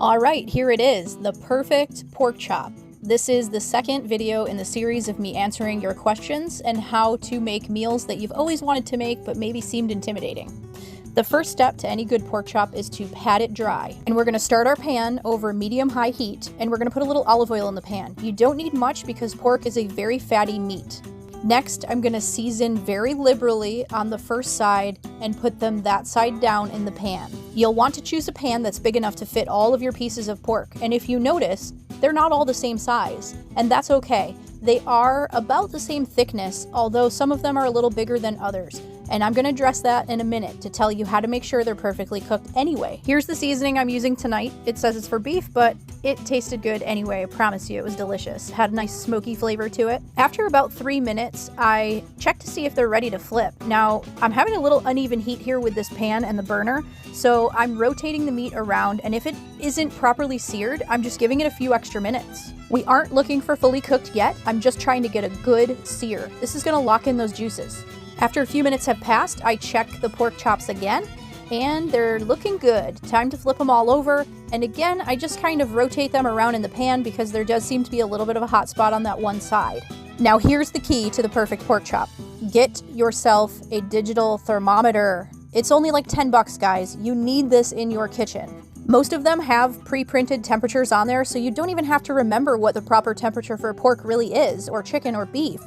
All right, here it is, the perfect pork chop. This is the second video in the series of me answering your questions and how to make meals that you've always wanted to make but maybe seemed intimidating. The first step to any good pork chop is to pat it dry. And we're gonna start our pan over medium-high heat, and we're gonna put a little olive oil in the pan. You don't need much because pork is a very fatty meat. Next, I'm gonna season very liberally on the first side and put them that side down in the pan. You'll want to choose a pan that's big enough to fit all of your pieces of pork, and if you notice, they're not all the same size, and that's okay. They are about the same thickness, although some of them are a little bigger than others. And I'm gonna address that in a minute to tell you how to make sure they're perfectly cooked anyway. Here's the seasoning I'm using tonight. It says it's for beef, but it tasted good anyway, I promise you, it was delicious. Had a nice smoky flavor to it. After about 3 minutes, I check to see if they're ready to flip. Now, I'm having a little uneven heat here with this pan and the burner, so I'm rotating the meat around, and if it isn't properly seared, I'm just giving it a few extra minutes. We aren't looking for fully cooked yet, I'm just trying to get a good sear. This is gonna lock in those juices. After a few minutes have passed, I check the pork chops again, and they're looking good. Time to flip them all over, and again, I just kind of rotate them around in the pan because there does seem to be a little bit of a hot spot on that one side. Now here's the key to the perfect pork chop. Get yourself a digital thermometer. It's only like 10 bucks, guys. You need this in your kitchen. Most of them have pre-printed temperatures on there, so you don't even have to remember what the proper temperature for pork really is, or chicken or beef.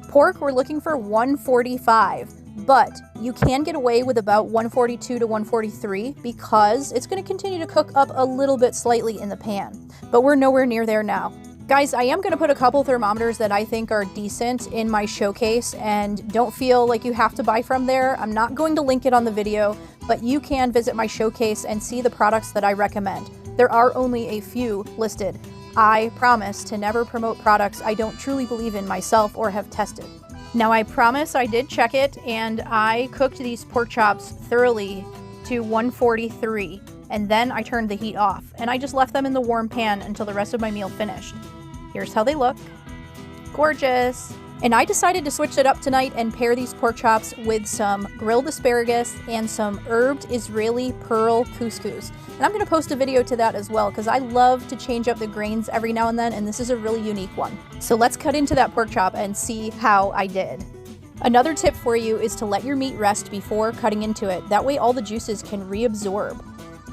Pork, we're looking for 145, but you can get away with about 142 to 143 because it's going to continue to cook up a little bit slightly in the pan, but we're nowhere near there now. Guys, I am going to put a couple thermometers that I think are decent in my showcase, and don't feel like you have to buy from there. I'm not going to link it on the video, but you can visit my showcase and see the products that I recommend. There are only a few listed. I promise to never promote products I don't truly believe in myself or have tested. Now, I promise I did check it, and I cooked these pork chops thoroughly to 143, and then I turned the heat off, and I just left them in the warm pan until the rest of my meal finished. Here's how they look. Gorgeous! And I decided to switch it up tonight and pair these pork chops with some grilled asparagus and some herbed Israeli pearl couscous. And I'm going to post a video to that as well because I love to change up the grains every now and then, and this is a really unique one. So let's cut into that pork chop and see how I did. Another tip for you is to let your meat rest before cutting into it. That way all the juices can reabsorb.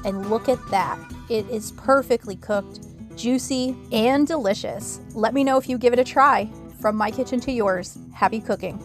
And look at that. It is perfectly cooked, juicy, and delicious. Let me know if you give it a try. From my kitchen to yours, happy cooking.